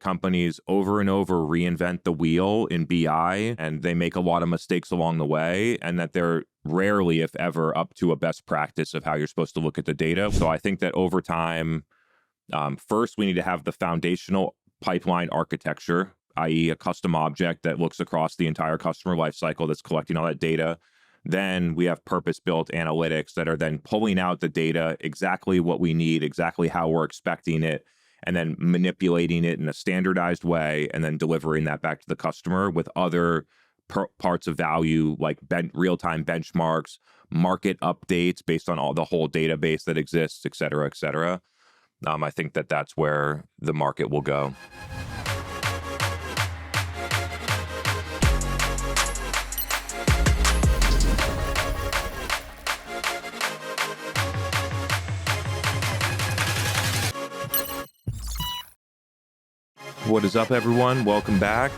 companies over and over reinvent the wheel in BI, and they make a lot of mistakes along the way, and that they're rarely, if ever, up to a best practice of how you're supposed to look at the data. So I think that over time, first, we need to have the foundational pipeline architecture, i.e. a custom object that looks across the entire customer lifecycle that's collecting all that data. Then we have purpose-built analytics that are then pulling out the data, exactly what we need, exactly how we're expecting it, and then manipulating it in a standardized way, and then delivering that back to the customer with other parts of value like real-time benchmarks, market updates based on all the whole database that exists, et cetera, et cetera. I think that that's where the market will go. What is up, everyone? Welcome back.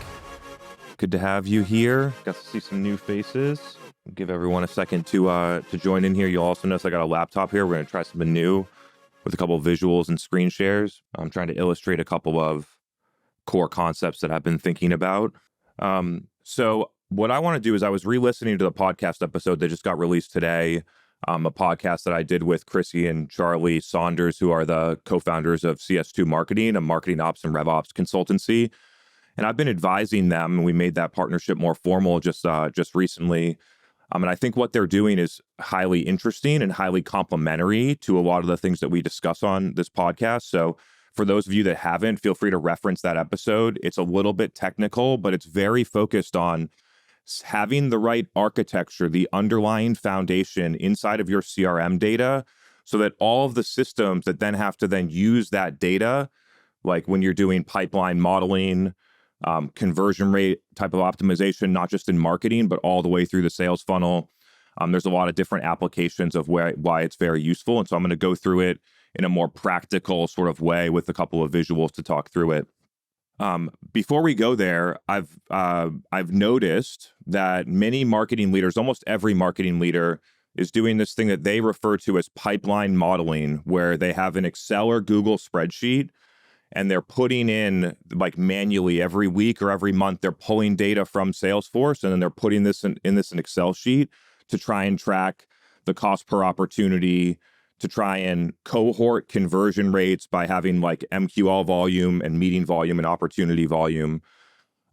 Good to have you here. Got to see some new faces. Give everyone a second to join in here. You'll also notice I got a laptop here. We're going to try something new with a couple of visuals and screen shares. I'm trying to illustrate a couple of core concepts that I've been thinking about. So what I want to do is I was re-listening to the podcast episode that just got released today, a podcast that I did with Crissy and Charlie Saunders, who are the co-founders of CS2 Marketing, a marketing ops and rev ops consultancy. And I've been advising them, and we made that partnership more formal just recently. And I think what they're doing is highly interesting and highly complementary to a lot of the things that we discuss on this podcast. So for those of you that haven't, feel free to reference that episode. It's a little bit technical, but it's very focused on having the right architecture, the underlying foundation inside of your CRM data, so that all of the systems that then have to then use that data, like when you're doing pipeline modeling, conversion rate type of optimization, not just in marketing, but all the way through the sales funnel. There's a lot of different applications of why it's very useful. And so I'm going to go through it in a more practical sort of way with a couple of visuals to talk through it. Before we go there, I've noticed that many marketing leaders, almost every marketing leader, is doing this thing that they refer to as pipeline modeling, where they have an Excel or Google spreadsheet, and they're putting in, like, manually every week or every month, they're pulling data from Salesforce, and then they're putting this in an Excel sheet to try and track the cost per opportunity, to try and cohort conversion rates by having like MQL volume and meeting volume and opportunity volume.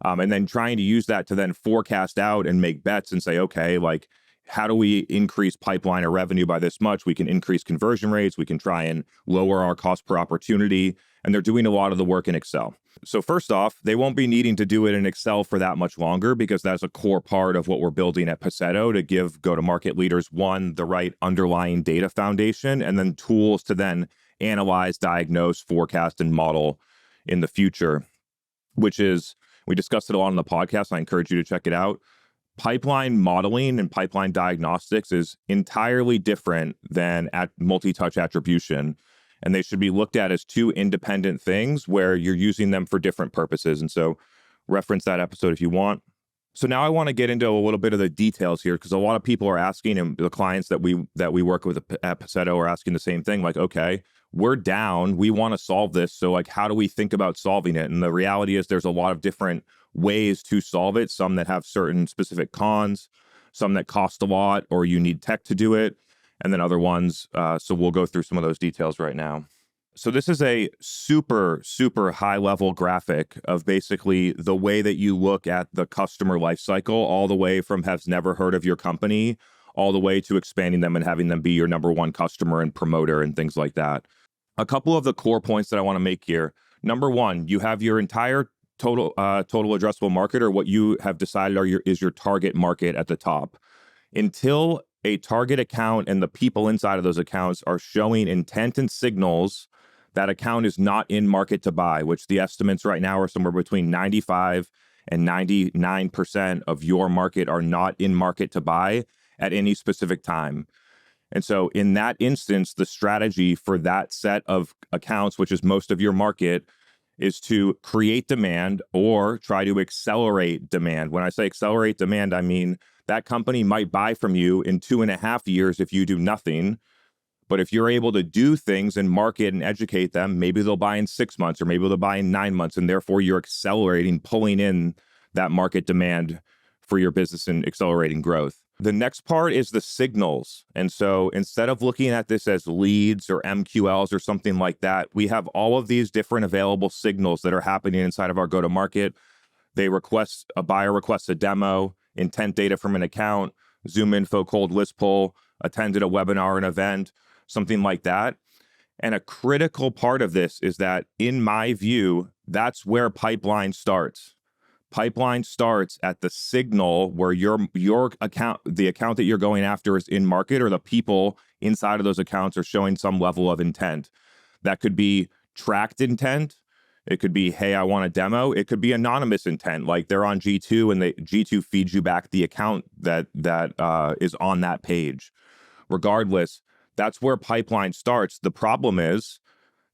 And then trying to use that to then forecast out and make bets and say, okay, like, how do we increase pipeline or revenue by this much? We can increase conversion rates. We can try and lower our cost per opportunity. And they're doing a lot of the work in Excel. So first off, they won't be needing to do it in Excel for that much longer, because that's a core part of what we're building at Paceto to give go-to-market leaders, one, the right underlying data foundation, and then tools to then analyze, diagnose, forecast, and model in the future, which is, we discussed it a lot on the podcast. I encourage you to check it out. Pipeline modeling and pipeline diagnostics is entirely different than multitouch attribution. And they should be looked at as two independent things where you're using them for different purposes. And so reference that episode if you want. So now I want to get into a little bit of the details here, because a lot of people are asking, and the clients that we work with at Paceto are asking the same thing, like, okay, we're down, we want to solve this. So like, how do we think about solving it? And the reality is there's a lot of different ways to solve it, some that have certain specific cons, some that cost a lot, or you need tech to do it, and then other ones. So we'll go through some of those details right now. So this is a super, super high level graphic of basically the way that you look at the customer lifecycle, all the way from has never heard of your company, all the way to expanding them and having them be your number one customer and promoter and things like that. A couple of the core points that I want to make here. Number one, you have your entire total addressable market, or what you have decided is your target market at the top. Until a target account and the people inside of those accounts are showing intent and signals that account is not in market to buy, which the estimates right now are somewhere between 95 and 99% of your market are not in market to buy at any specific time. And so in that instance, the strategy for that set of accounts, which is most of your market, is to create demand or try to accelerate demand. When I say accelerate demand, I mean that company might buy from you in 2.5 years if you do nothing, But if you're able to do things and market and educate them, maybe they'll buy in 6 months or maybe they'll buy in 9 months. And therefore you're accelerating, pulling in that market demand for your business and accelerating growth. The next part is the signals. And so instead of looking at this as leads or MQLs or something like that, we have all of these different available signals that are happening inside of our go-to-market. A buyer requests a demo, intent data from an account, Zoom info, cold list pull, attended a webinar, an event, something like that. And a critical part of this is that, in my view, that's where pipeline starts. Pipeline starts at the signal where your account, the account that you're going after is in market, or the people inside of those accounts are showing some level of intent. That could be tracked intent. It could be, hey, I want a demo. It could be anonymous intent, like they're on G2 and G2 feeds you back the account that is on that page. Regardless, that's where pipeline starts. The problem is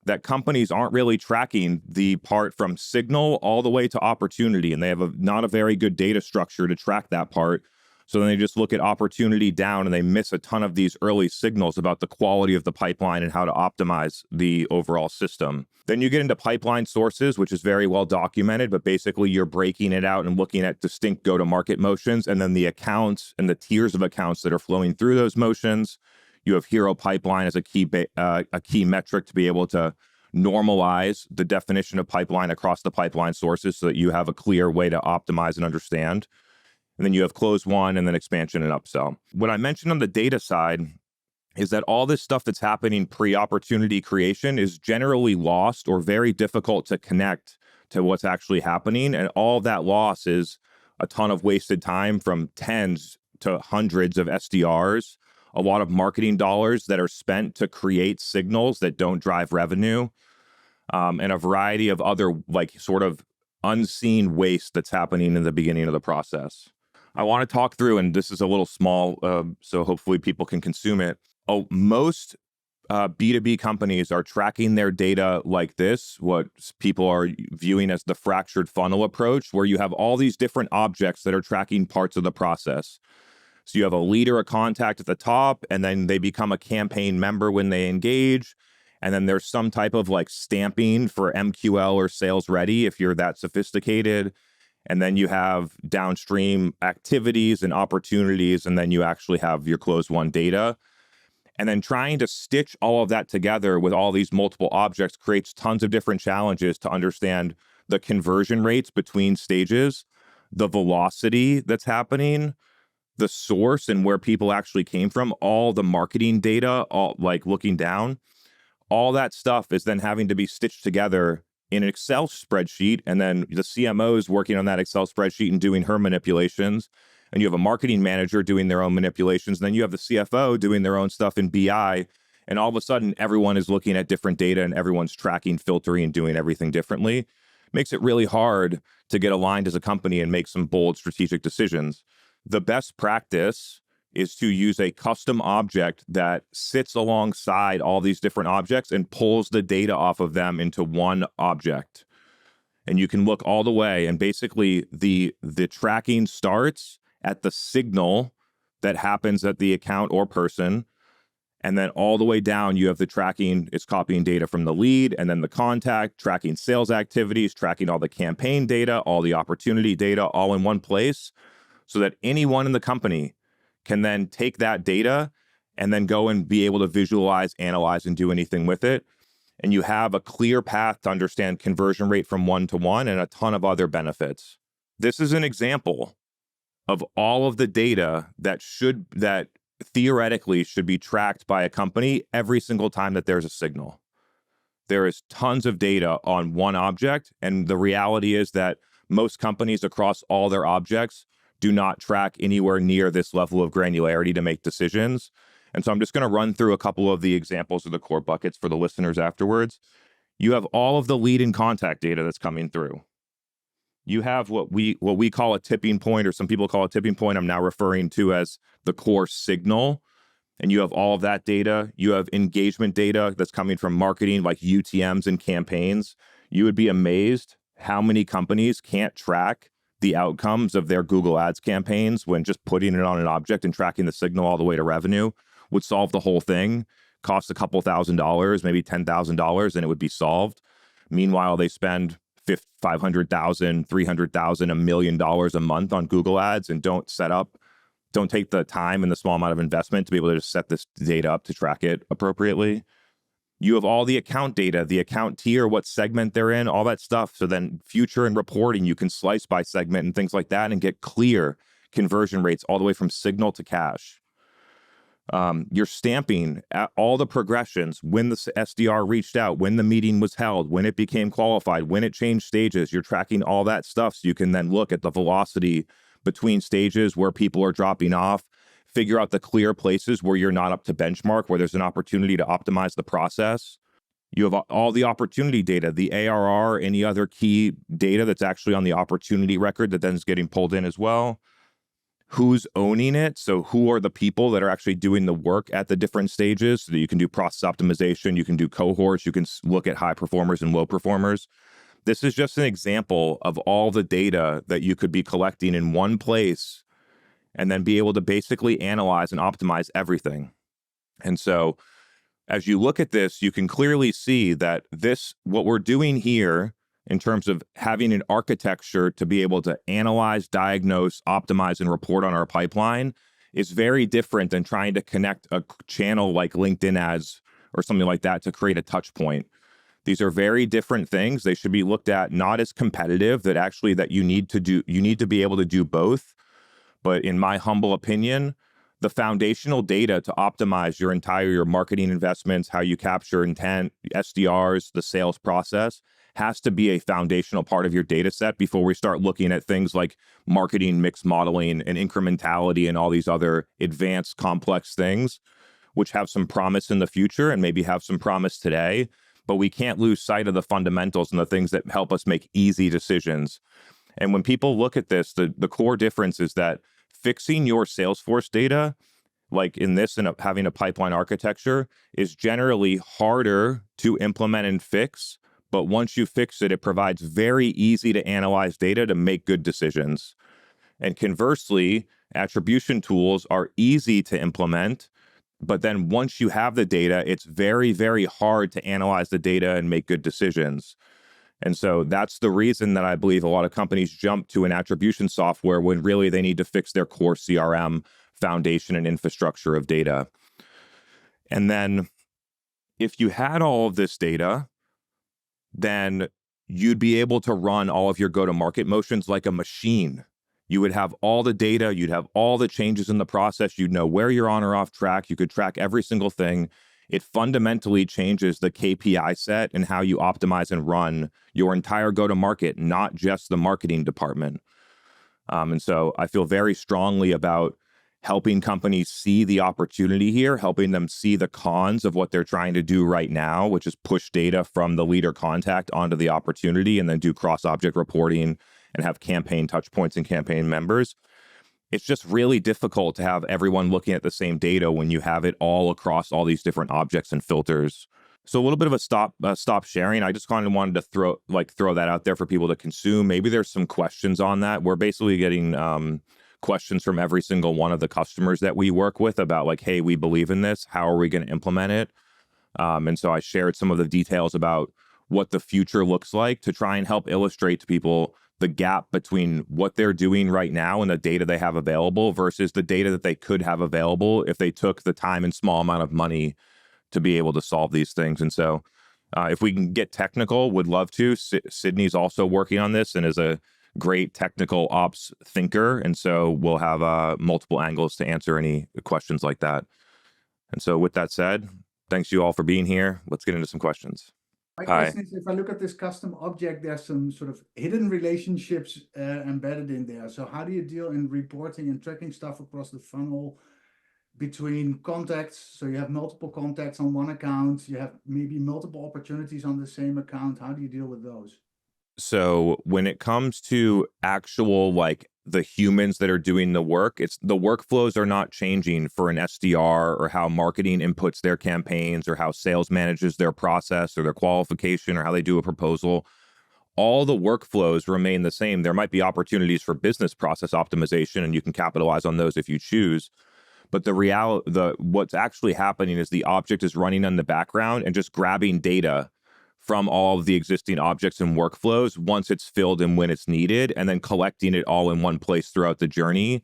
that companies aren't really tracking the part from signal all the way to opportunity, and they have not a very good data structure to track that part. So then they just look at opportunity down and they miss a ton of these early signals about the quality of the pipeline and how to optimize the overall system. Then you get into pipeline sources, which is very well documented, but basically you're breaking it out and looking at distinct go-to-market motions, and then the accounts and the tiers of accounts that are flowing through those motions. You have hero pipeline as a key metric to be able to normalize the definition of pipeline across the pipeline sources so that you have a clear way to optimize and understand. And then you have close one, and then expansion and upsell. What I mentioned on the data side is that all this stuff that's happening pre-opportunity creation is generally lost or very difficult to connect to what's actually happening. And all that loss is a ton of wasted time, from tens to hundreds of SDRs, a lot of marketing dollars that are spent to create signals that don't drive revenue, and a variety of other sort of unseen waste that's happening in the beginning of the process. I want to talk through, and this is a little small, so hopefully people can consume it. Most B2B companies are tracking their data like this, what people are viewing as the fractured funnel approach, where you have all these different objects that are tracking parts of the process. So you have a leader, a contact at the top, and then they become a campaign member when they engage. And then there's some type of stamping for MQL or sales ready if you're that sophisticated. And then you have downstream activities and opportunities, and then you actually have your closed one data. And then trying to stitch all of that together with all these multiple objects creates tons of different challenges to understand the conversion rates between stages, the velocity that's happening, the source and where people actually came from, all the marketing data, all looking down. All that stuff is then having to be stitched together in an Excel spreadsheet, and then the CMO is working on that Excel spreadsheet and doing her manipulations, and you have a marketing manager doing their own manipulations, and then you have the CFO doing their own stuff in BI, and all of a sudden everyone is looking at different data and everyone's tracking, filtering, and doing everything differently. Makes it really hard to get aligned as a company and make some bold strategic decisions. The best practice is to use a custom object that sits alongside all these different objects and pulls the data off of them into one object. And you can look all the way, and basically the tracking starts at the signal that happens at the account or person. And then all the way down, you have the tracking, it's copying data from the lead, and then the contact, tracking sales activities, tracking all the campaign data, all the opportunity data, all in one place, so that anyone in the company can then take that data and then go and be able to visualize, analyze, and do anything with it. And you have a clear path to understand conversion rate from one-to-one and a ton of other benefits. This is an example of all of the data that theoretically should be tracked by a company every single time that there's a signal. There is tons of data on one object, and the reality is that most companies across all their objects do not track anywhere near this level of granularity to make decisions. And so I'm just going to run through a couple of the examples of the core buckets for the listeners afterwards. You have all of the lead and contact data that's coming through. You have what we call a tipping point, or some people call a tipping point. I'm now referring to as the core signal. And you have all of that data. You have engagement data that's coming from marketing, like UTMs and campaigns. You would be amazed how many companies can't track the outcomes of their Google Ads campaigns when just putting it on an object and tracking the signal all the way to revenue would solve the whole thing. cost a couple $1,000s, maybe $10,000, and it would be solved. Meanwhile, they spend $500,000, $300,000, $1 million a month on Google ads and don't take the time and the small amount of investment to be able to just set this data up to track it appropriately. You have all the account data, the account tier, what segment they're in, all that stuff. So then future and reporting, you can slice by segment and things like that and get clear conversion rates all the way from signal to cash. You're stamping at all the progressions, when the SDR reached out, when the meeting was held, when it became qualified, when it changed stages. You're tracking all that stuff so you can then look at the velocity between stages, where people are dropping off, figure out the clear places where you're not up to benchmark, where there's an opportunity to optimize the process. You have all the opportunity data, the ARR, any other key data that's actually on the opportunity record that then is getting pulled in as well. Who's owning it? So who are the people that are actually doing the work at the different stages so that you can do process optimization, you can do cohorts, you can look at high performers and low performers. This is just an example of all the data that you could be collecting in one place and then be able to basically analyze and optimize everything. And so as you look at this, you can clearly see that what we're doing here in terms of having an architecture to be able to analyze, diagnose, optimize, and report on our pipeline is very different than trying to connect a channel like LinkedIn ads or something like that to create a touch point. These are very different things. They should be looked at not as competitive, that you need to be able to do both. But in my humble opinion, the foundational data to optimize your marketing investments, how you capture intent, SDRs, the sales process, has to be a foundational part of your data set before we start looking at things like marketing mix modeling and incrementality and all these other advanced complex things, which have some promise in the future and maybe have some promise today. But we can't lose sight of the fundamentals and the things that help us make easy decisions. And when people look at this, the core difference is that fixing your Salesforce data, like in this and having a pipeline architecture, is generally harder to implement and fix. But once you fix it, it provides very easy to analyze data to make good decisions. And conversely, attribution tools are easy to implement. But then once you have the data, it's very, very hard to analyze the data and make good decisions. And so that's the reason that I believe a lot of companies jump to an attribution software when really they need to fix their core CRM foundation and infrastructure of data. And then if you had all of this data, then you'd be able to run all of your go-to-market motions like a machine. You would have all the data, you'd have all the changes in the process, you'd know where you're on or off track, you could track every single thing. It fundamentally changes the KPI set and how you optimize and run your entire go-to-market, not just the marketing department. And so I feel very strongly about helping companies see the opportunity here, helping them see the cons of what they're trying to do right now, which is push data from the leader contact onto the opportunity and then do cross-object reporting and have campaign touch points and campaign members. It's just really difficult to have everyone looking at the same data when you have it all across all these different objects and filters. So a little bit of a stop sharing. I just kind of wanted to throw that out there for people to consume. Maybe there's some questions on that. We're basically getting questions from every single one of the customers that we work with about like, hey, we believe in this. How are we going to implement it? And so I shared some of the details about what the future looks like to try and help illustrate to people the gap between what they're doing right now and the data they have available versus the data that they could have available if they took the time and small amount of money to be able to solve these things. And so if we can get technical, would love to. Sydney's also working on this and is a great technical ops thinker. And so we'll have multiple angles to answer any questions like that. And so with that said, thanks you all for being here. Let's get into some questions. My question is, if I look at this custom object, there's some sort of hidden relationships embedded in there. So how do you deal in reporting and tracking stuff across the funnel between contacts? So you have multiple contacts on one account, you have maybe multiple opportunities on the same account. How do you deal with those? So when it comes to actual, like the humans that are doing the work, the workflows are not changing for an SDR or how marketing inputs their campaigns or how sales manages their process or their qualification or how they do a proposal. All the workflows remain the same. There might be opportunities for business process optimization and you can capitalize on those if you choose. But what's actually happening is the object is running in the background and just grabbing data from all of the existing objects and workflows once it's filled and when it's needed, and then collecting it all in one place throughout the journey.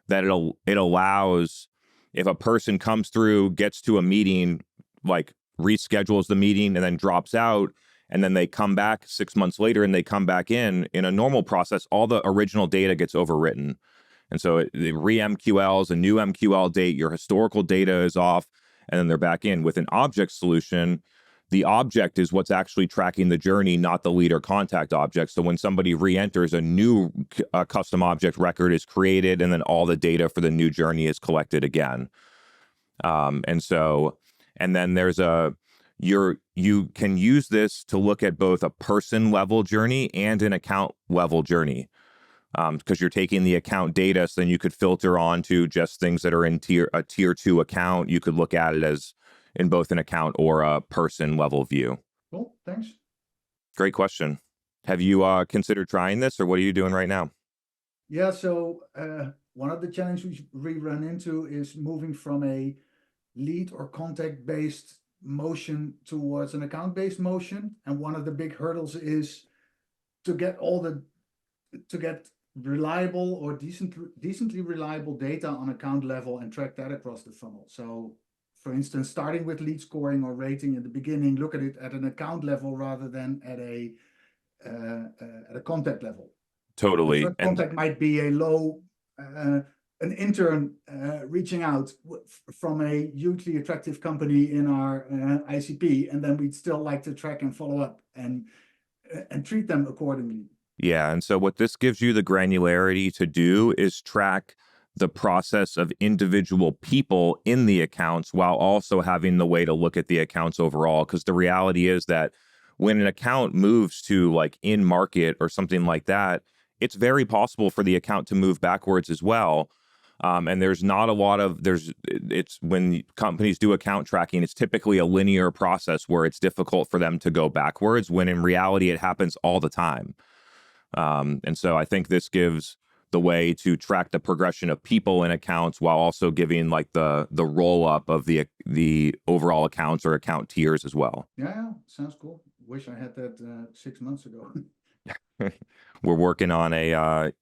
That it allows, if a person comes through, gets to a meeting, like reschedules the meeting and then drops out, and then they come back 6 months later and they come back in a normal process, all the original data gets overwritten. And so the re-MQLs, a new MQL date, your historical data is off, and then they're back in. With an object solution, the object is what's actually tracking the journey, not the lead or contact object. So when somebody re-enters, a new custom object record is created, and then all the data for the new journey is collected again. And then there's you can use this to look at both a person level journey and an account level journey. Because you're taking the account data, so then you could filter on to just things that are in a tier 2 account. You could look at it as in both an account or a person level view. Cool, thanks. Great question. Have you considered trying this, or what are you doing right now? Yeah, so one of the challenges we run into is moving from a lead or contact based motion towards an account based motion. And one of the big hurdles is to get reliable or decently reliable data on account level and track that across the funnel. So for instance, starting with lead scoring or rating in the beginning, look at it at an account level rather than at a contact level. Totally. The contact might be a low, an intern reaching out from a hugely attractive company in our ICP, and then we'd still like to track and follow up and treat them accordingly. Yeah. And so what this gives you the granularity to do is track the process of individual people in the accounts while also having the way to look at the accounts overall. Because the reality is that when an account moves to like in market or something like that, it's very possible for the account to move backwards as well. And there's not a lot of, it's when companies do account tracking, it's typically a linear process where it's difficult for them to go backwards, when in reality it happens all the time. And so I think this gives the way to track the progression of people in accounts while also giving like the roll up of the overall accounts or account tiers as well. Yeah, sounds cool. Wish I had that 6 months ago. We're working on a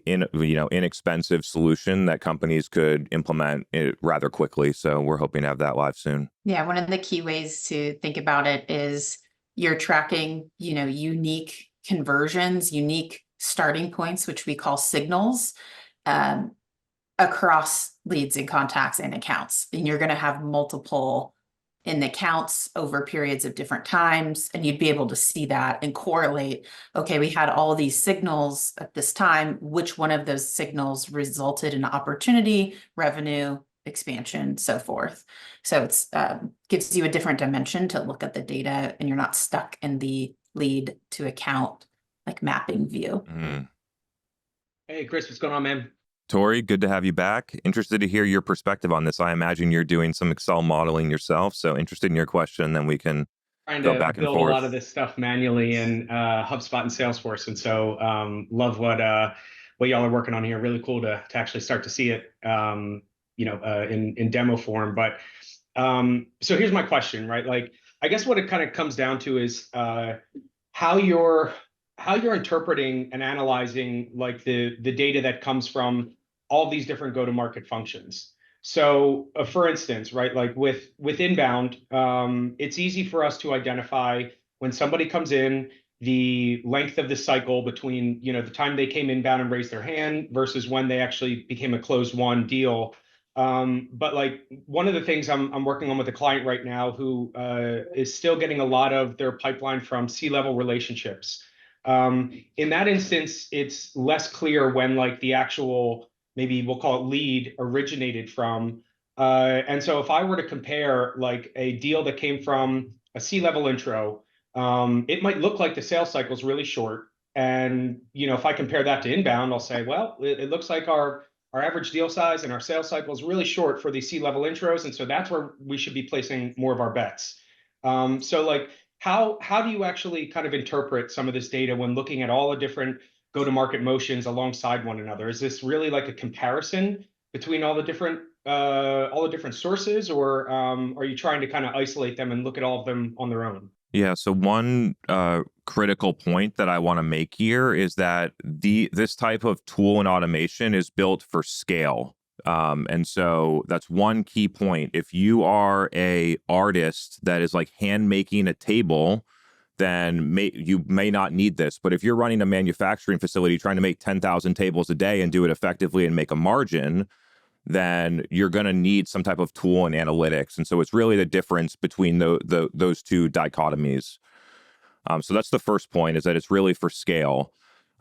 inexpensive solution that companies could implement it rather quickly. So we're hoping to have that live soon. Yeah, one of the key ways to think about it is you're tracking, unique conversions, unique starting points, which we call signals, across leads and contacts and accounts. And you're going to have multiple in accounts over periods of different times, and you'd be able to see that and correlate, okay, we had all these signals at this time, which one of those signals resulted in opportunity, revenue, expansion, so forth. So it's gives you a different dimension to look at the data, and you're not stuck in the lead to account like mapping view. Mm. Hey, Chris, what's going on, man? Tori, good to have you back. Interested to hear your perspective on this. I imagine you're doing some Excel modeling yourself, so interested in your question, then we can go back and forth. Build a lot of this stuff manually in HubSpot and Salesforce, and so love what y'all are working on here. Really cool to actually start to see it, in demo form. But so here's my question, right? Like, I guess what it kind of comes down to is how you're interpreting and analyzing like the data that comes from all these different go-to-market functions. So for instance, right, like with inbound, it's easy for us to identify when somebody comes in, the length of the cycle between, the time they came inbound and raised their hand versus when they actually became a closed won deal. But like one of the things I'm working on with a client right now who is still getting a lot of their pipeline from C-level relationships. In that instance, it's less clear when like the actual, maybe we'll call it lead, originated from. And so if I were to compare like a deal that came from a C-level intro, it might look like the sales cycle is really short. And, if I compare that to inbound, I'll say, well, it looks like our average deal size and our sales cycle is really short for these C-level intros. And so that's where we should be placing more of our bets. So like, how do you actually kind of interpret some of this data when looking at all the different go-to-market motions alongside one another? Is this really like a comparison between all the different sources, or are you trying to kind of isolate them and look at all of them on their own? Yeah, so one critical point that I want to make here is that this type of tool and automation is built for scale. And so that's one key point. If you are a artist that is like hand making a table, then you may not need this. But if you're running a manufacturing facility trying to make 10,000 tables a day and do it effectively and make a margin, then you're going to need some type of tool and analytics. And so it's really the difference between those two dichotomies. So that's the first point, is that it's really for scale.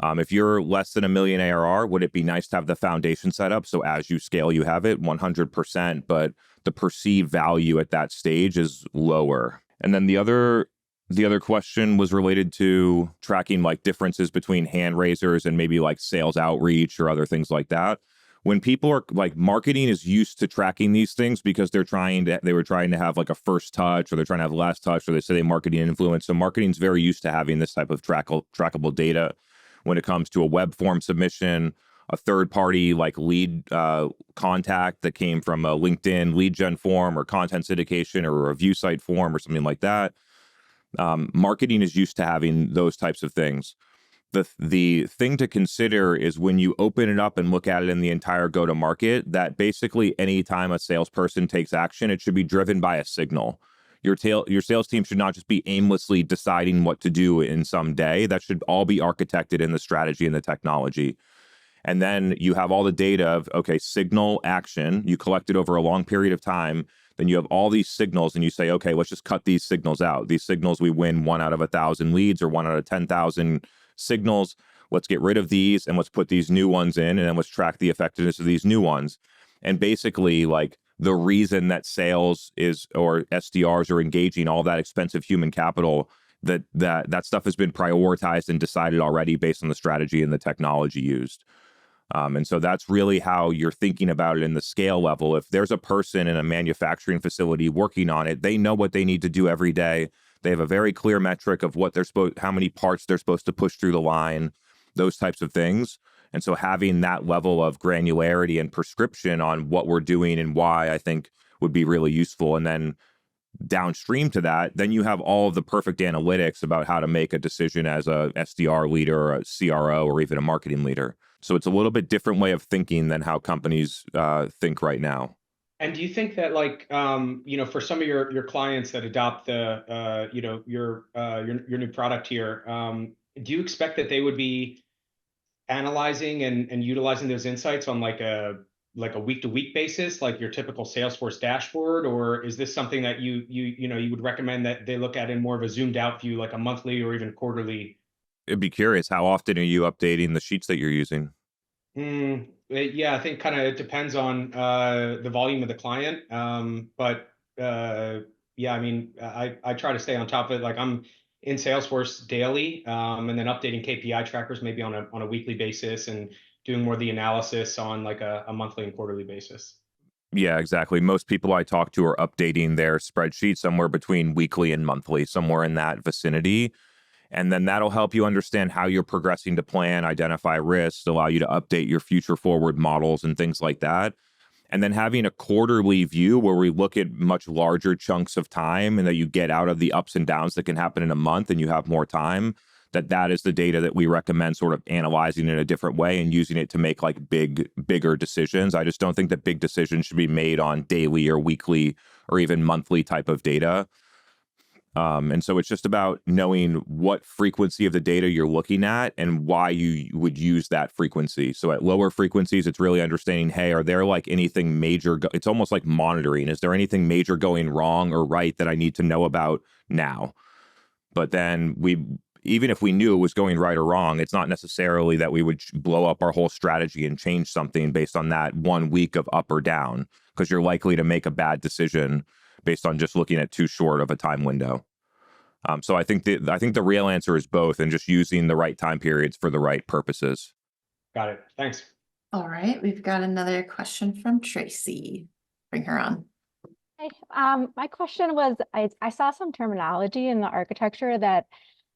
If you're less than $1 million ARR, would it be nice to have the foundation set up so as you scale, you have it? 100%, but the perceived value at that stage is lower. And then the other question was related to tracking like differences between hand raisers and maybe like sales outreach or other things like that. When people are like, marketing is used to tracking these things because they were trying to have like a first touch, or they're trying to have last touch, or they say they marketing influence. So marketing's very used to having this type of trackable data when it comes to a web form submission, a third party like lead contact that came from a LinkedIn lead gen form or content syndication or a review site form or something like that. Marketing is used to having those types of things. The thing to consider is when you open it up and look at it in the entire go-to-market, that basically any time a salesperson takes action, it should be driven by a signal. Your sales team should not just be aimlessly deciding what to do in some day. That should all be architected in the strategy and the technology. And then you have all the data of, okay, signal, action, you collect it over a long period of time. Then you have all these signals and you say, okay, let's just cut these signals out. These signals, we win 1 out of 1,000 leads or 1 out of 10,000 signals. Let's get rid of these and let's put these new ones in, and then let's track the effectiveness of these new ones. And basically, like, the reason that sales or SDRs are engaging all that expensive human capital, that stuff has been prioritized and decided already based on the strategy and the technology used. And so that's really how you're thinking about it in the scale level. If there's a person in a manufacturing facility working on it, they know what they need to do every day. They have a very clear metric of what how many parts they're supposed to push through the line, those types of things. And so having that level of granularity and prescription on what we're doing and why, I think, would be really useful. And then downstream to that, then you have all of the perfect analytics about how to make a decision as a SDR leader or a CRO or even a marketing leader. So it's a little bit different way of thinking than how companies think right now. And do you think that, like, for some of your clients that adopt the, your new product here, do you expect that they would be analyzing and utilizing those insights on like a week-to-week basis, like your typical Salesforce dashboard, or is this something that you would recommend that they look at in more of a zoomed out view, like a monthly or even quarterly? I'd be curious, how often are you updating the sheets that you're using? Yeah, I think kind of it depends on the volume of the client. But yeah, I mean, I try to stay on top of it. Like, I'm in Salesforce daily, and then updating KPI trackers maybe on a weekly basis, and doing more of the analysis on like a monthly and quarterly basis. Yeah, exactly. Most people I talk to are updating their spreadsheet somewhere between weekly and monthly, somewhere in that vicinity. And then that'll help you understand how you're progressing to plan, identify risks, allow you to update your future forward models and things like that. And then having a quarterly view where we look at much larger chunks of time and that you get out of the ups and downs that can happen in a month and you have more time, that is the data that we recommend sort of analyzing in a different way and using it to make like bigger decisions. I just don't think that big decisions should be made on daily or weekly or even monthly type of data. And so it's just about knowing what frequency of the data you're looking at and why you would use that frequency. So at lower frequencies, it's really understanding, hey, are there like anything major? It's almost like monitoring. Is there anything major going wrong or right that I need to know about now? But then even if we knew it was going right or wrong, it's not necessarily that we would blow up our whole strategy and change something based on that 1 week of up or down, because you're likely to make a bad decision based on just looking at too short of a time window. So I think the real answer is both, and just using the right time periods for the right purposes. Got it. Thanks. All right, we've got another question from Tracy. Bring her on. Hi, my question was, I saw some terminology in the architecture that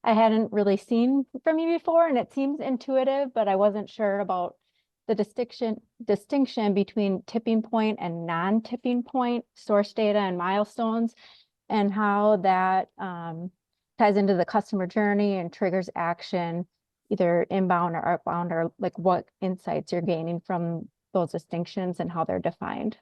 I hadn't really seen from you before, and it seems intuitive, but I wasn't sure about the distinction between tipping point and non-tipping point source data and milestones, and how that ties into the customer journey and triggers action, either inbound or outbound, or like what insights you're gaining from those distinctions and how they're defined.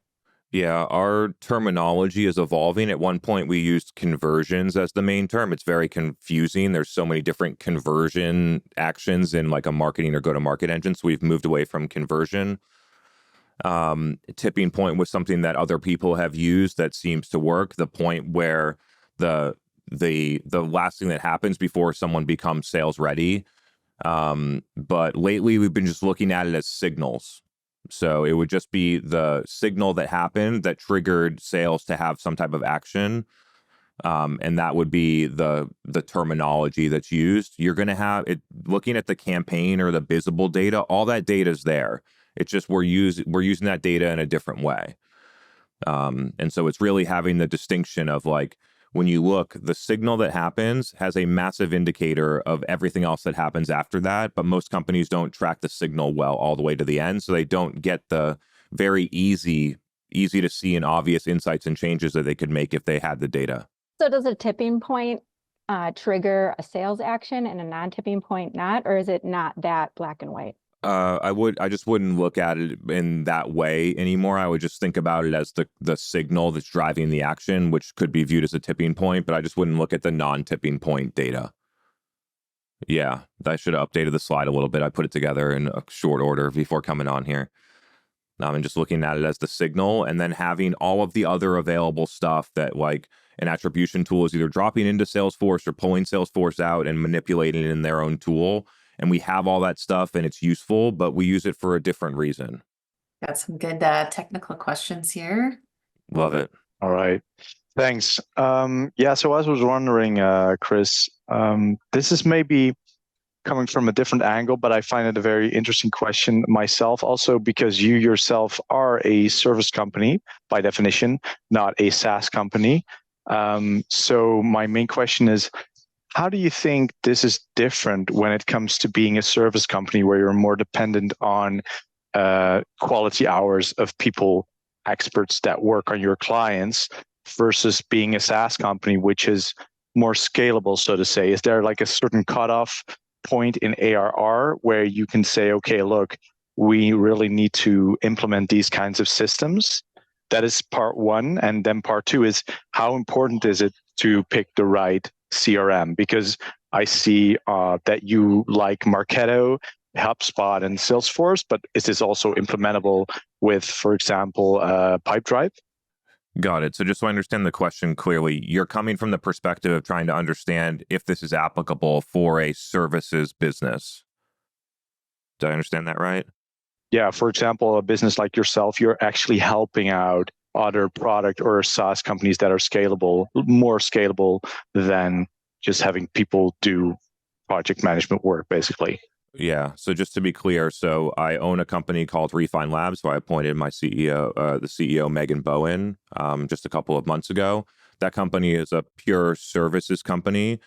Yeah, our terminology is evolving. At one point, we used conversions as the main term. It's very confusing. There's so many different conversion actions in like a marketing or go-to-market engine. So we've moved away from conversion. Tipping point was something that other people have used that seems to work. The point where the last thing that happens before someone becomes sales ready. But lately, we've been just looking at it as signals. So it would just be the signal that happened that triggered sales to have some type of action. And that would be the terminology that's used. You're going to have it looking at the campaign or the visible data. All that data is there. It's just we're using that data in a different way. And so it's really having the distinction of like, when you look, the signal that happens has a massive indicator of everything else that happens after that. But most companies don't track the signal well all the way to the end. So they don't get the very easy to see and obvious insights and changes that they could make if they had the data. So does a tipping point trigger a sales action and a non-tipping point not, or is it not that black and white? I just wouldn't look at it in that way anymore. I would just think about it as the signal that's driving the action, which could be viewed as a tipping point, but I just wouldn't look at the non-tipping point data. Yeah, I should have updated the slide a little bit. I put it together in a short order before coming on here. And just looking at it as the signal, and then having all of the other available stuff that like an attribution tool is either dropping into Salesforce or pulling Salesforce out and manipulating it in their own tool. And we have all that stuff and it's useful, but we use it for a different reason. Got some good technical questions here. Love it. All right. Thanks. Yeah, so I was wondering, Chris, this is maybe coming from a different angle, but I find it a very interesting question myself, also because you yourself are a service company by definition, not a SaaS company. So my main question is, how do you think this is different when it comes to being a service company where you're more dependent on quality hours of people, experts that work on your clients, versus being a SaaS company, which is more scalable, so to say? Is there like a certain cutoff point in ARR where you can say, okay, look, we really need to implement these kinds of systems? That is part one. And then part two is, how important is it to pick the right CRM? Because I see that you like Marketo, HubSpot, and Salesforce, but is this also implementable with, for example, Pipedrive? Got it. So just so I understand the question clearly, you're coming from the perspective of trying to understand if this is applicable for a services business. Did I understand that right? Yeah, for example, a business like yourself, you're actually helping out other product or SaaS companies that are scalable, more scalable than just having people do project management work, basically. Yeah. So just to be clear, so I own a company called Refine Labs. So I appointed my CEO, the CEO, Megan Bowen, just a couple of months ago. That company is a pure services company.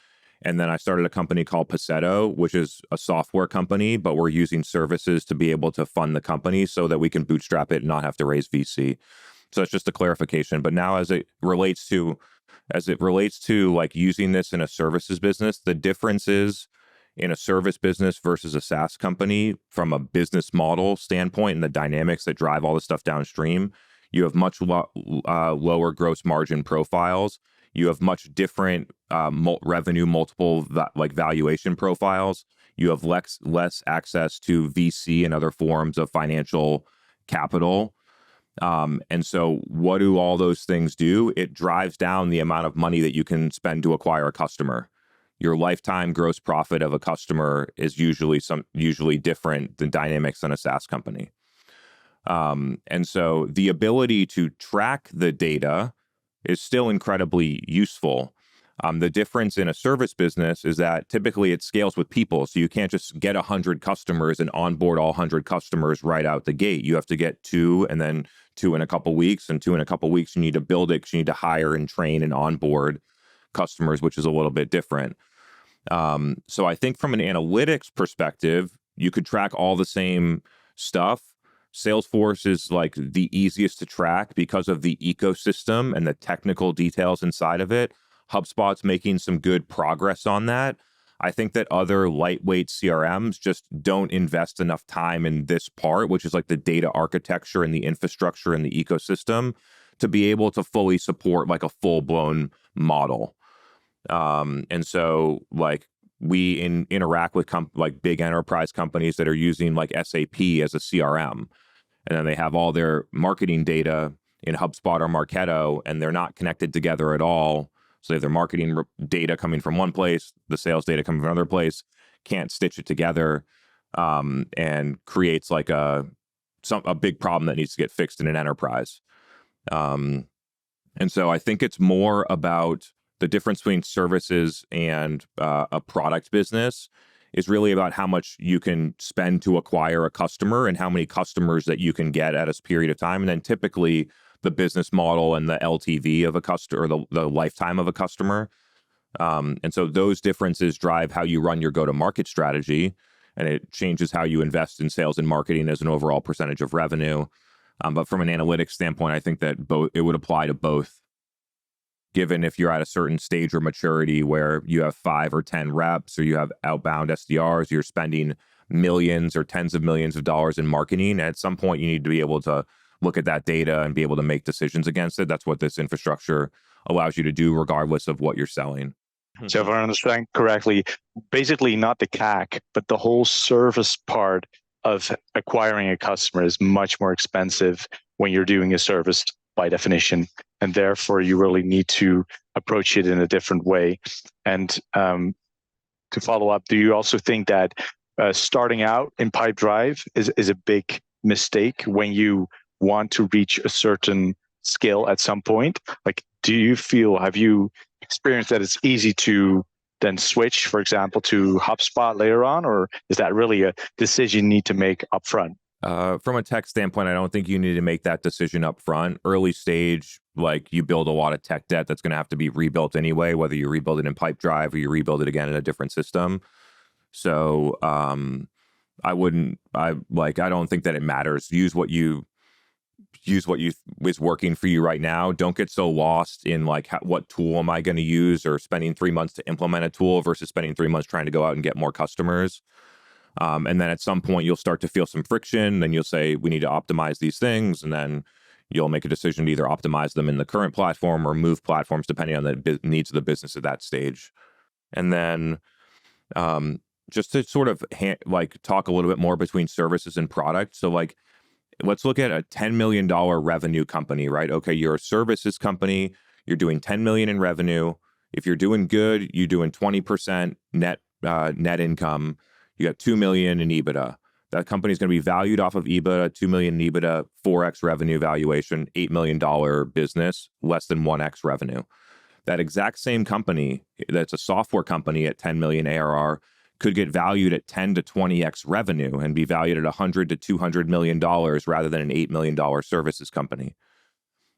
And then I started a company called Paceto, which is a software company, but we're using services to be able to fund the company so that we can bootstrap it and not have to raise VC. So that's just a clarification. But now as it relates to like using this in a services business, the difference is in a service business versus a SaaS company from a business model standpoint and the dynamics that drive all this stuff downstream, you have much lower gross margin profiles. You have much different revenue multiple valuation profiles. You have less access to VC and other forms of financial capital. And so what do all those things do? It drives down the amount of money that you can spend to acquire a customer. Your lifetime gross profit of a customer is usually different than dynamics in a SaaS company. And so the ability to track the data is still incredibly useful. The difference in a service business is that typically it scales with people. So you can't just get 100 customers and onboard all 100 customers right out the gate. You have to get 2 and then 2 in a couple weeks, and 2 in a couple weeks. You need to build it because you need to hire and train and onboard customers, which is a little bit different. So I think from an analytics perspective, you could track all the same stuff, Salesforce is like the easiest to track because of the ecosystem and the technical details inside of it. HubSpot's making some good progress on that. I think that other lightweight CRMs just don't invest enough time in this part, which is like the data architecture and the infrastructure and the ecosystem, to be able to fully support like a full-blown model. And so like we interact with like big enterprise companies that are using like SAP as a CRM, and then they have all their marketing data in HubSpot or Marketo, and they're not connected together at all. So they have their marketing data coming from one place, the sales data coming from another place, can't stitch it together, and creates like a big problem that needs to get fixed in an enterprise. And so I think it's more about the difference between services and a product business is really about how much you can spend to acquire a customer and how many customers that you can get at a period of time. And then typically the business model and the LTV of a customer, or the lifetime of a customer. And so those differences drive how you run your go-to-market strategy, and it changes how you invest in sales and marketing as an overall percentage of revenue. But from an analytics standpoint, I think that it would apply to both. Given if you're at a certain stage or maturity where you have 5 or 10 reps, or you have outbound SDRs, you're spending millions or tens of millions of dollars in marketing. At some point, you need to be able to look at that data and be able to make decisions against it. That's what this infrastructure allows you to do, regardless of what you're selling. So if I understand correctly, basically not the CAC, but the whole service part of acquiring a customer is much more expensive when you're doing a service by definition. And therefore, you really need to approach it in a different way. And to follow up, do you also think that starting out in Pipedrive is a big mistake when you want to reach a certain scale at some point? Like, have you experienced that it's easy to then switch, for example, to HubSpot later on, or is that really a decision you need to make upfront? From a tech standpoint, I don't think you need to make that decision up front. Early stage, like you build a lot of tech debt that's going to have to be rebuilt anyway, whether you rebuild it in Pipedrive or you rebuild it again in a different system. So I don't think that it matters. Use what is working for you right now. Don't get so lost in like what tool am I going to use, or spending 3 months to implement a tool versus spending 3 months trying to go out and get more customers. And then at some point you'll start to feel some friction. Then you'll say, we need to optimize these things. And then you'll make a decision to either optimize them in the current platform or move platforms depending on the needs of the business at that stage. And then just to sort of talk a little bit more between services and product. So like, let's look at a $10 million revenue company, right? Okay, you're a services company. You're doing 10 million in revenue. If you're doing good, you're doing 20% net income. You got 2 million in EBITDA. That company is going to be valued off of EBITDA, 2 million in EBITDA, 4x revenue valuation, $8 million business, less than 1x revenue. That exact same company, that's a software company at 10 million ARR, could get valued at 10 to 20x revenue and be valued at $100 to $200 million rather than an $8 million services company.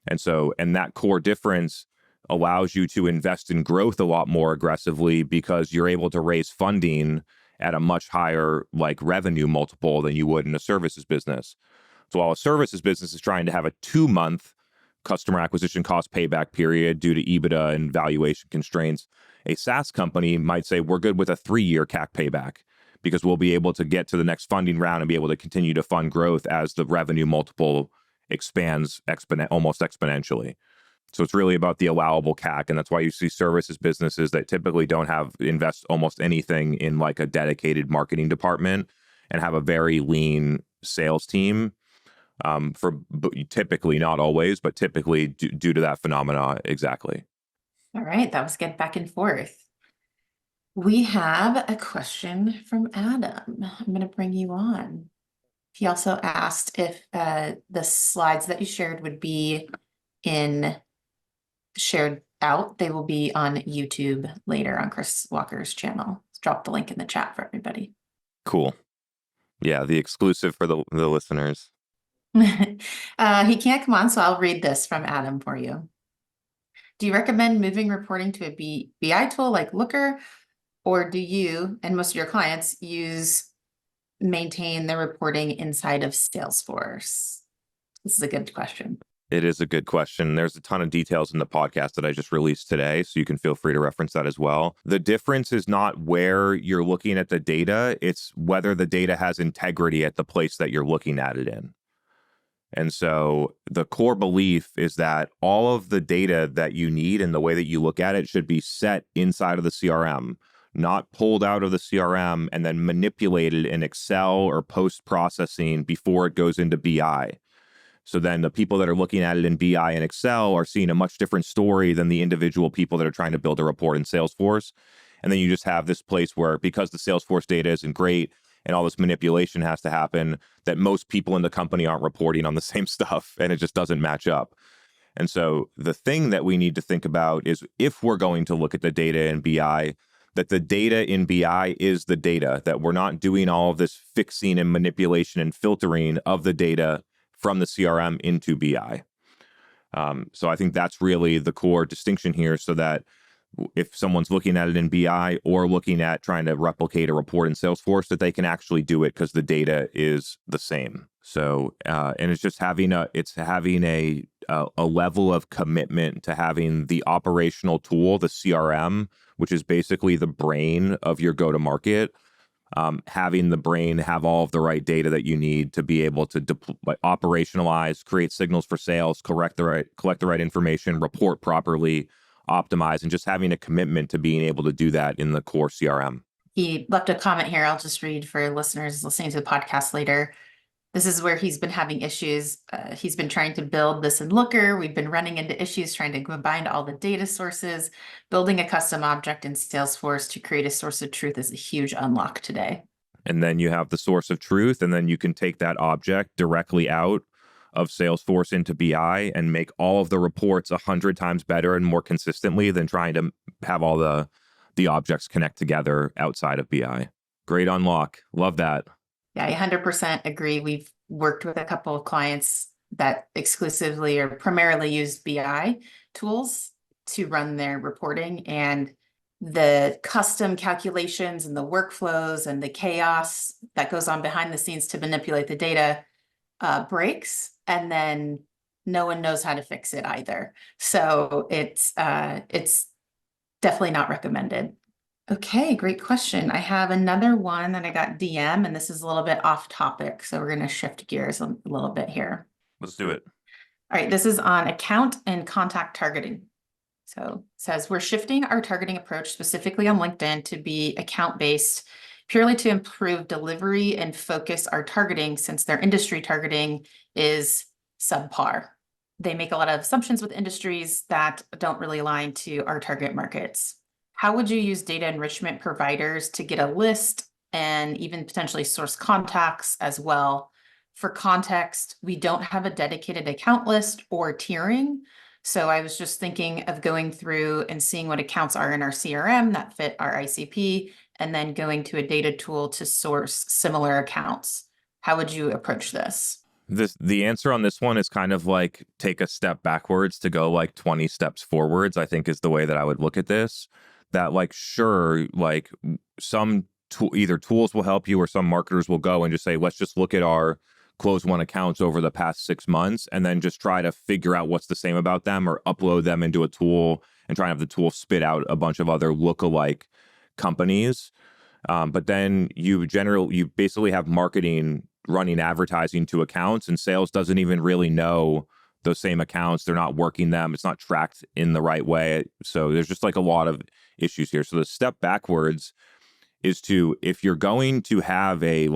And that core difference allows you to invest in growth a lot more aggressively because you're able to raise funding at a much higher revenue multiple than you would in a services business. So while a services business is trying to have a 2-month customer acquisition cost payback period due to EBITDA and valuation constraints, a SaaS company might say, we're good with a 3-year CAC payback because we'll be able to get to the next funding round and be able to continue to fund growth as the revenue multiple expands almost exponentially. So it's really about the allowable CAC. And that's why you see services businesses that typically don't invest almost anything in like a dedicated marketing department and have a very lean sales team typically, not always, but typically due to that phenomena. Exactly. All right. That was good back and forth. We have a question from Adam. I'm going to bring you on. He also asked if the slides that you shared would be shared out. They will be on YouTube later on Chris Walker's channel. Let's drop the link in the chat for everybody. Cool. Yeah, the exclusive for the listeners. He can't come on, so I'll read this from Adam for you. Do you recommend moving reporting to a BI tool like Looker, or do you and most of your clients use maintain the reporting inside of Salesforce? This is a good question. It is a good question. There's a ton of details in the podcast that I just released today, so you can feel free to reference that as well. The difference is not where you're looking at the data, it's whether the data has integrity at the place that you're looking at it in. And so the core belief is that all of the data that you need and the way that you look at it should be set inside of the CRM, not pulled out of the CRM and then manipulated in Excel or post-processing before it goes into BI. So then the people that are looking at it in BI and Excel are seeing a much different story than the individual people that are trying to build a report in Salesforce. And then you just have this place where, because the Salesforce data isn't great and all this manipulation has to happen, that most people in the company aren't reporting on the same stuff and it just doesn't match up. And so the thing that we need to think about is, if we're going to look at the data in BI, that the data in BI is the data, that we're not doing all of this fixing and manipulation and filtering of the data from the CRM into BI. So I think that's really the core distinction here, so that if someone's looking at it in BI or looking at trying to replicate a report in Salesforce, that they can actually do it because the data is the same. So, and it's just having a level of commitment to having the operational tool, the CRM, which is basically the brain of your go-to-market. Having the brain have all of the right data that you need to be able to operationalize, create signals for sales, collect the right information, report properly, optimize, and just having a commitment to being able to do that in the core CRM. He left a comment here. I'll just read for listeners listening to the podcast later. This is where he's been having issues. He's been trying to build this in Looker. We've been running into issues trying to combine all the data sources. Building a custom object in Salesforce to create a source of truth is a huge unlock today. And then you have the source of truth, and then you can take that object directly out of Salesforce into BI and make all of the reports 100 times better and more consistently than trying to have all the objects connect together outside of BI. Great unlock. Love that. Yeah, I 100% agree. We've worked with a couple of clients that exclusively or primarily use BI tools to run their reporting, and the custom calculations and the workflows and the chaos that goes on behind the scenes to manipulate the data breaks, and then no one knows how to fix it either. So it's definitely not recommended. Okay, great question. I have another one that I got DM, and this is a little bit off topic, so we're going to shift gears a little bit here. Let's do it. All right, this is on account and contact targeting. So it says, we're shifting our targeting approach specifically on LinkedIn to be account-based, purely to improve delivery and focus our targeting, since their industry targeting is subpar. They make a lot of assumptions with industries that don't really align to our target markets. How would you use data enrichment providers to get a list and even potentially source contacts as well? For context, we don't have a dedicated account list or tiering. So I was just thinking of going through and seeing what accounts are in our CRM that fit our ICP, and then going to a data tool to source similar accounts. How would you approach this? The answer on this one is kind of like take a step backwards to go like 20 steps forwards, I think, is the way that I would look at this. That like, sure, like some either tools will help you or some marketers will go and just say, let's just look at our close one accounts over the past 6 months and then just try to figure out what's the same about them, or upload them into a tool and try to have the tool spit out a bunch of other lookalike companies. But then you basically have marketing running advertising to accounts, and sales doesn't even really know those same accounts. They're not working them. It's not tracked in the right way. So there's just like a lot of issues here. So the step backwards is to, if you're going to have a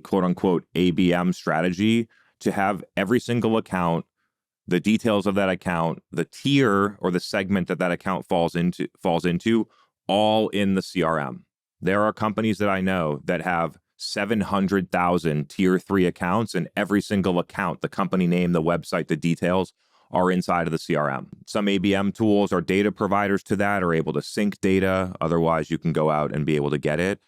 quote unquote ABM strategy, to have every single account, the details of that account, the tier or the segment that account falls into all in the CRM. There are companies that I know that have 700,000 tier 3 accounts, and every single account, the company name, the website, the details are inside of the CRM. Some ABM tools or data providers to that are able to sync data. Otherwise, you can go out and be able to get it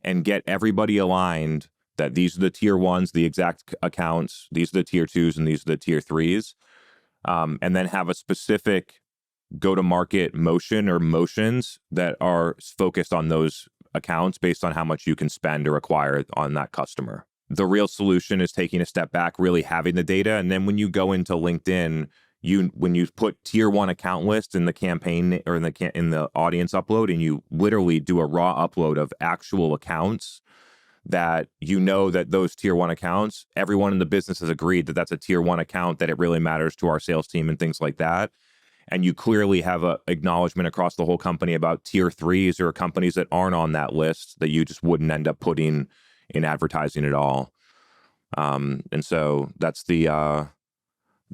and get everybody aligned that these are the tier 1s, the exact accounts, these are the tier 2s, and these are the tier 3s. And then have a specific go-to-market motion or motions that are focused on those accounts based on how much you can spend or acquire on that customer. The real solution is taking a step back, really having the data. And then when you go into LinkedIn, when you put tier 1 account list in the campaign or in the audience upload, and you literally do a raw upload of actual accounts that you know that those tier 1 accounts, everyone in the business has agreed that that's a tier 1 account, that it really matters to our sales team and things like that. And you clearly have a acknowledgement across the whole company about tier 3s or companies that aren't on that list that you just wouldn't end up putting in advertising at all. And so that's the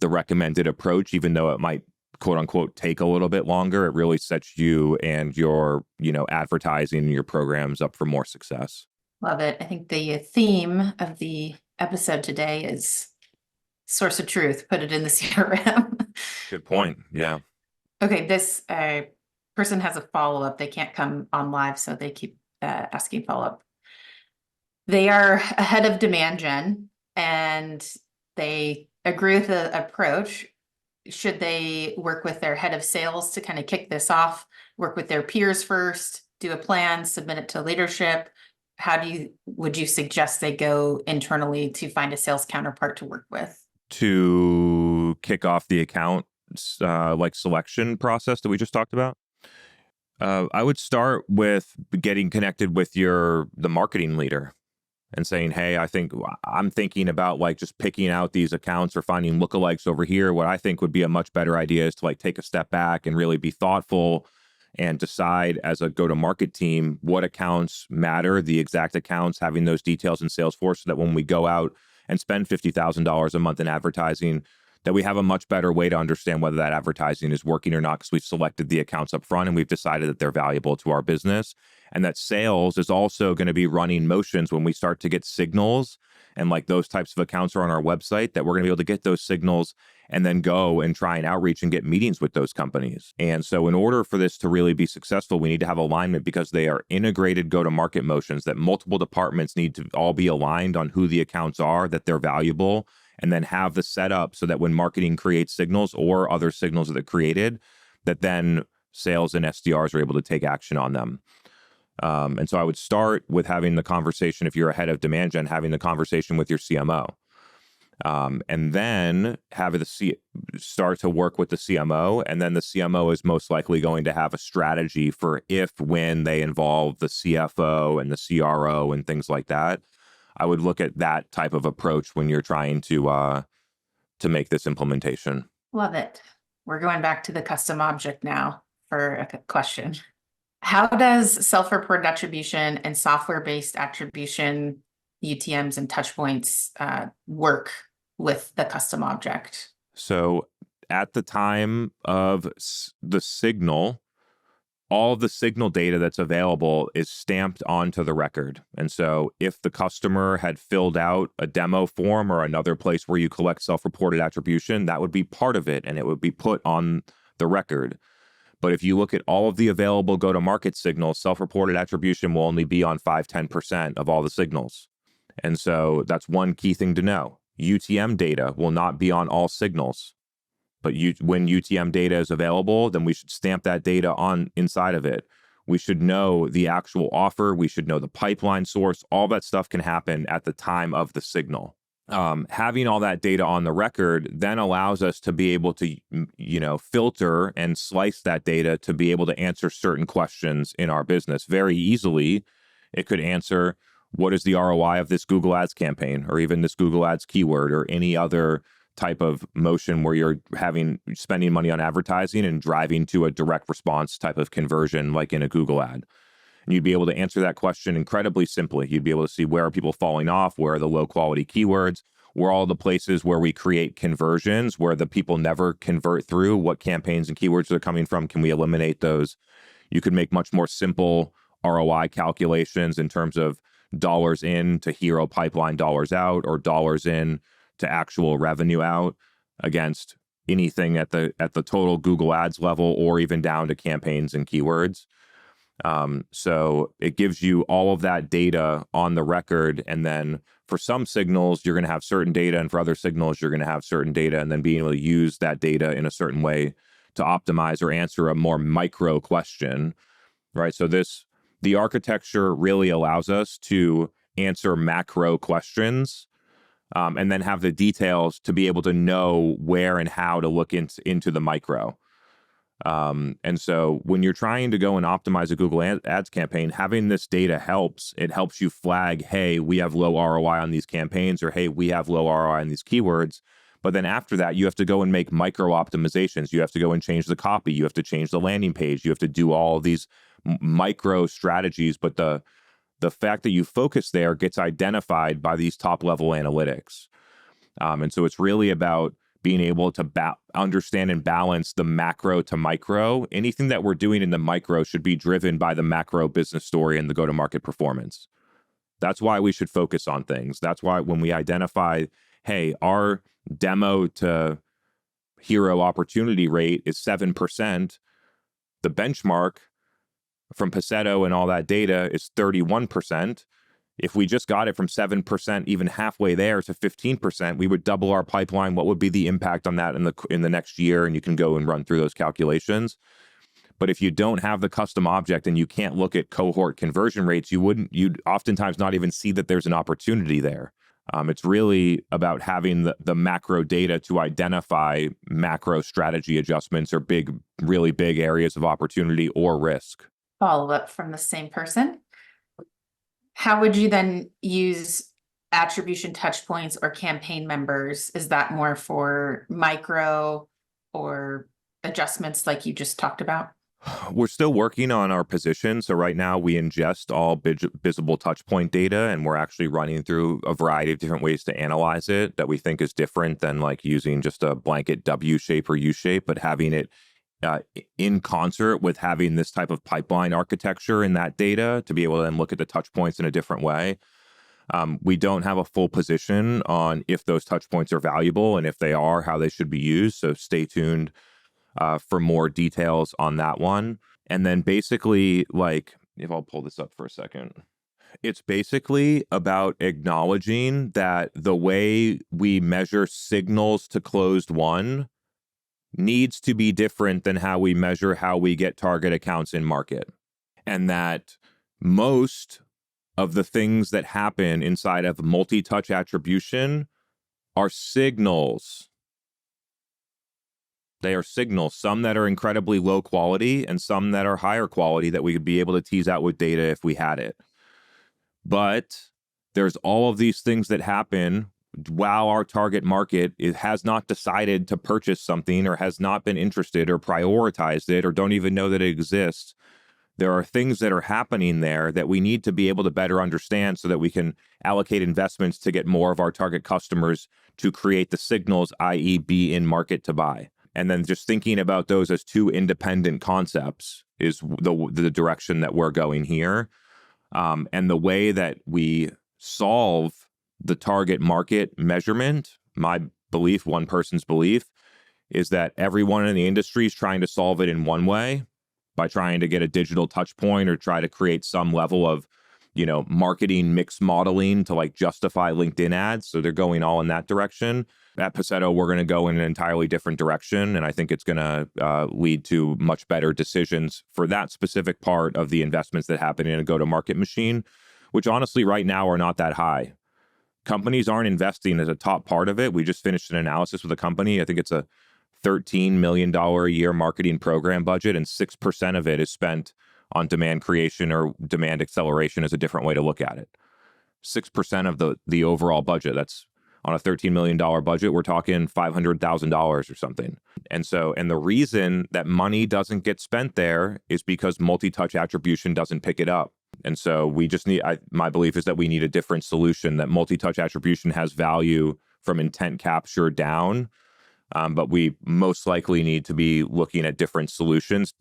recommended approach, even though it might quote unquote take a little bit longer. It really sets you and your, advertising and your programs up for more success. Love it. I think the theme of the episode today is source of truth, put it in the CRM. Good point. Yeah. Okay. This person has a follow-up. They can't come on live, so they keep asking follow-up. They are ahead of demand gen and they agree with the approach. Should they work with their head of sales to kind of kick this off, work with their peers first, do a plan, submit it to leadership? Would you suggest they go internally to find a sales counterpart to work with? To kick off the account selection process that we just talked about? I would start with getting connected with the marketing leader and saying, hey, I'm thinking about just picking out these accounts or finding lookalikes over here. What I think would be a much better idea is to take a step back and really be thoughtful and decide as a go-to-market team what accounts matter, the exact accounts, having those details in Salesforce so that when we go out and spend $50,000 a month in advertising, that we have a much better way to understand whether that advertising is working or not, because we've selected the accounts up front and we've decided that they're valuable to our business. And that sales is also going to be running motions when we start to get signals and those types of accounts are on our website, that we're going to be able to get those signals and then go and try and outreach and get meetings with those companies. And so in order for this to really be successful, we need to have alignment because they are integrated go-to-market motions that multiple departments need to all be aligned on who the accounts are, that they're valuable, and then have the setup so that when marketing creates signals or other signals that are created, that then sales and SDRs are able to take action on them. And so I would start with having the conversation, if you're ahead of demand gen, having the conversation with your CMO. And then start to work with the CMO. And then the CMO is most likely going to have a strategy for when they involve the CFO and the CRO and things like that. I would look at that type of approach when you're trying to make this implementation. Love it. We're going back to the custom object now for a question. How does self-reported attribution and software-based attribution, UTMs and touch points work with the custom object? So at the time of the signal, all of the signal data that's available is stamped onto the record. And so if the customer had filled out a demo form or another place where you collect self-reported attribution, that would be part of it and it would be put on the record. But if you look at all of the available go-to-market signals, self-reported attribution will only be on 5-10% of all the signals. And so that's one key thing to know. UTM data will not be on all signals. But when UTM data is available, then we should stamp that data on inside of it. We should know the actual offer. We should know the pipeline source. All that stuff can happen at the time of the signal. Having all that data on the record then allows us to be able to, filter and slice that data to be able to answer certain questions in our business very easily. It could answer, what is the ROI of this Google Ads campaign, or even this Google Ads keyword, or any other type of motion where you're spending money on advertising and driving to a direct response type of conversion, like in a Google ad. And you'd be able to answer that question incredibly simply. You'd be able to see where are people falling off, where are the low quality keywords, where are all the places where we create conversions, where the people never convert through, what campaigns and keywords they're coming from, can we eliminate those? You could make much more simple ROI calculations in terms of dollars in to hero pipeline, dollars out, or dollars in to actual revenue out against anything at the total Google Ads level, or even down to campaigns and keywords. So it gives you all of that data on the record. And then for some signals, you're going to have certain data. And for other signals, you're going to have certain data. And then being able to use that data in a certain way to optimize or answer a more micro question, right? So this the architecture really allows us to answer macro questions, and then have the details to be able to know where and how to look into the micro. And so when you're trying to go and optimize a Google Ads campaign, having this data helps. It helps you flag, hey, we have low ROI on these campaigns, or hey, we have low ROI on these keywords. But then after that, you have to go and make micro optimizations. You have to go and change the copy. You have to change the landing page. You have to do all of these micro strategies. But the fact that you focus there gets identified by these top level analytics. And so it's really about being able to understand and balance the macro to micro. Anything that we're doing in the micro should be driven by the macro business story and the go-to-market performance. That's why we should focus on things. That's why when we identify, hey, our demo to hero opportunity rate is 7%, the benchmark from Paceto and all that data is 31%. If we just got it from 7%, even halfway there to 15%, we would double our pipeline. What would be the impact on that in the next year? And you can go and run through those calculations. But if you don't have the custom object and you can't look at cohort conversion rates, you'd oftentimes not even see that there's an opportunity there. It's really about having the macro data to identify macro strategy adjustments or really big areas of opportunity or risk. Follow up from the same person. How would you then use attribution touch points or campaign members? Is that more for micro or adjustments like you just talked about? We're still working on our position. So right now we ingest all visible touch point data, and we're actually running through a variety of different ways to analyze it that we think is different than like using just a blanket W shape or U shape, but having it in concert with having this type of pipeline architecture in that data to be able to then look at the touch points in a different way. We don't have a full position on if those touch points are valuable, and if they are, how they should be used. So stay tuned for more details on that one. And then basically, like, if I'll pull this up for a second, it's basically about acknowledging that the way we measure signals to closed won needs to be different than how we measure how we get target accounts in market. And that most of the things that happen inside of multi-touch attribution are signals. They are signals, some that are incredibly low quality and some that are higher quality that we could be able to tease out with data if we had it. But there's all of these things that happen while our target market has not decided to purchase something or has not been interested or prioritized it or don't even know that it exists. There are things that are happening there that we need to be able to better understand so that we can allocate investments to get more of our target customers to create the signals, i.e. be in market to buy. And then just thinking about those as two independent concepts is the direction that we're going here. And the way that we solve the target market measurement, my belief, one person's belief, is that everyone in the industry is trying to solve it in one way by trying to get a digital touch point or try to create some level of, marketing mix modeling to like justify LinkedIn ads. So they're going all in that direction. At Paceto, we're going to go in an entirely different direction. And I think it's going to lead to much better decisions for that specific part of the investments that happen in a go-to-market machine, which honestly right now are not that high. Companies aren't investing as a top part of it. We just finished an analysis with a company. I think it's a $13 million a year marketing program budget, and 6% of it is spent on demand creation or demand acceleration is a different way to look at it. 6% of the overall budget. That's on a $13 million budget. We're talking $500,000 or something. And the reason that money doesn't get spent there is because multi-touch attribution doesn't pick it up. And so we just need, my belief is that we need a different solution, that multi-touch attribution has value from intent capture down. But we most likely need to be looking at different solutions,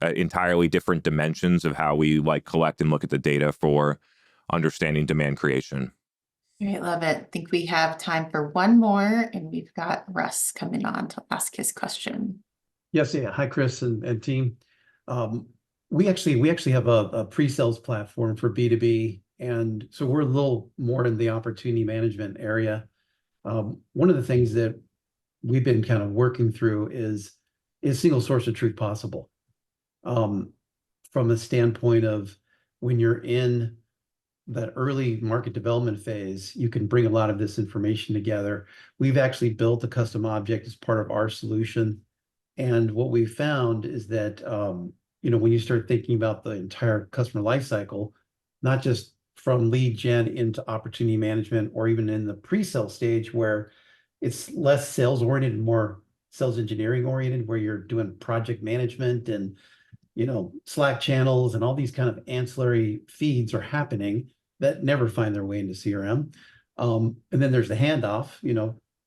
entirely different dimensions of how we collect and look at the data for understanding demand creation. Great, love it. I think we have time for one more, and we've got Russ coming on to ask his question. Yes, yeah. Hi, Chris and team. We actually have a pre-sales platform for B2B, and so we're a little more in the opportunity management area. One of the things that we've been kind of working through is single source of truth possible, from a standpoint of when you're in that early market development phase, you can bring a lot of this information together. We've actually built a custom object as part of our solution. And what we found is that, when you start thinking about the entire customer lifecycle, not just from lead gen into opportunity management, or even in the pre-sale stage where it's less sales oriented and more sales engineering oriented, where you're doing project management and, Slack channels and all these kind of ancillary feeds are happening that never find their way into CRM. And then there's the handoff,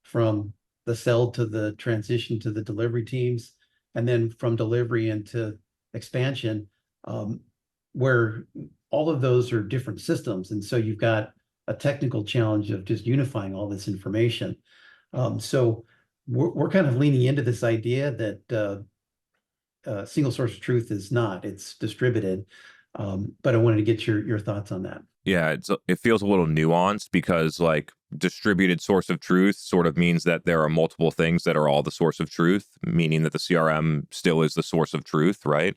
from the sell to the transition to the delivery teams, and then from delivery into expansion, where all of those are different systems. And so you've got a technical challenge of just unifying all this information. So we're kind of leaning into this idea that single source of truth is not, it's distributed. But I wanted to get your thoughts on that. Yeah, it feels a little nuanced because like distributed source of truth sort of means that there are multiple things that are all the source of truth, meaning that the CRM still is the source of truth, right?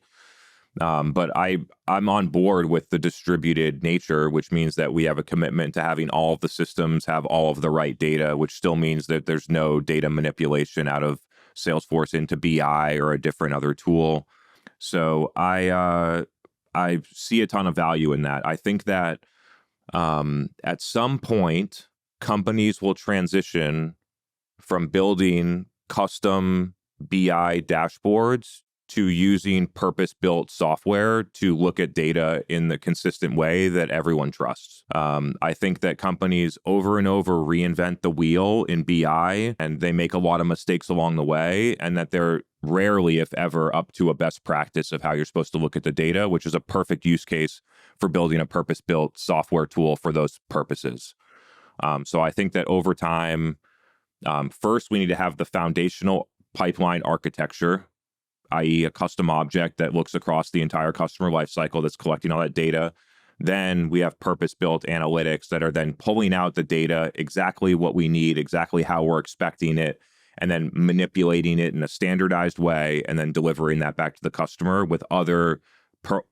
But I'm on board with the distributed nature, which means that we have a commitment to having all of the systems have all of the right data, which still means that there's no data manipulation out of Salesforce into BI or a different other tool. So I see a ton of value in that. I think that at some point, companies will transition from building custom BI dashboards to using purpose-built software to look at data in the consistent way that everyone trusts. I think that companies over and over reinvent the wheel in BI, and they make a lot of mistakes along the way, and that they're rarely, if ever, up to a best practice of how you're supposed to look at the data, which is a perfect use case for building a purpose-built software tool for those purposes. So I think that over time, first, we need to have the foundational pipeline architecture, i.e. a custom object that looks across the entire customer lifecycle that's collecting all that data. Then we have purpose-built analytics that are then pulling out the data, exactly what we need, exactly how we're expecting it, and then manipulating it in a standardized way, and then delivering that back to the customer with other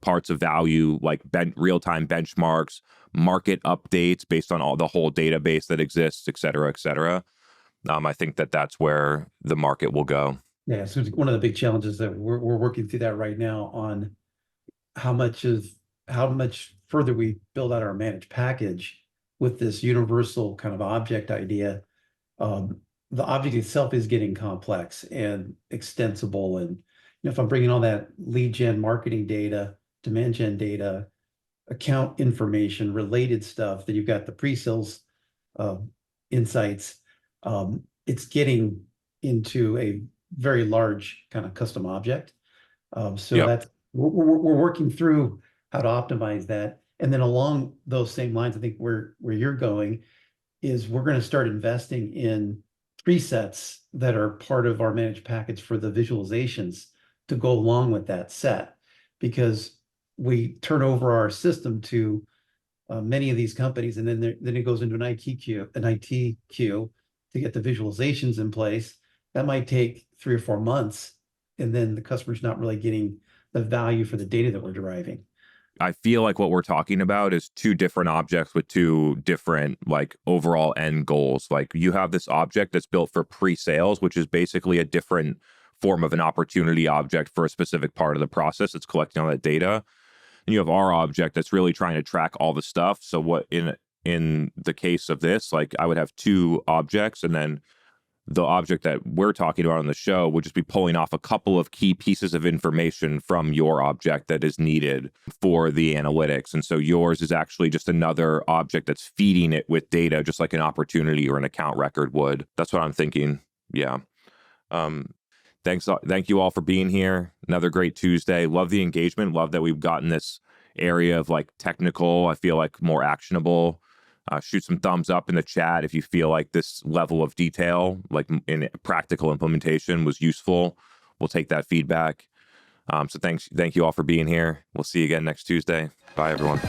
parts of value like real-time benchmarks, market updates based on the whole database that exists, et cetera, et cetera. I think that that's where the market will go. Yeah, so one of the big challenges that we're working through that right now on how much further we build out our managed package with this universal kind of object idea. The object itself is getting complex and extensible, and if I'm bringing all that lead gen marketing data, demand gen data, account information, related stuff, that you've got the pre-sales insights, it's getting into a very large kind of custom object. So Yep. that's we're working through how to optimize that. And then along those same lines, I think where you're going is we're going to start investing in presets that are part of our managed package for the visualizations to go along with that set, because we turn over our system to many of these companies, and then it goes into an IT queue to get the visualizations in place. That might take 3 or 4 months, and then the customer's not really getting the value for the data that we're deriving. I feel like what we're talking about is 2 different objects with 2 different like overall end goals. Like you have this object that's built for pre-sales, which is basically a different form of an opportunity object for a specific part of the process. It's collecting all that data. And you have our object that's really trying to track all the stuff. So what in the case of this, like I would have 2 objects, and then the object that we're talking about on the show would just be pulling off a couple of key pieces of information from your object that is needed for the analytics. And so yours is actually just another object that's feeding it with data, just like an opportunity or an account record would. That's what I'm thinking. Yeah. Thank you all for being here. Another great Tuesday. Love the engagement. Love that we've gotten this area of like technical, I feel like more actionable. Shoot some thumbs up in the chat if you feel like this level of detail, like in practical implementation, was useful. We'll take that feedback. So thank you all for being here. We'll see you again next Tuesday. Bye, everyone.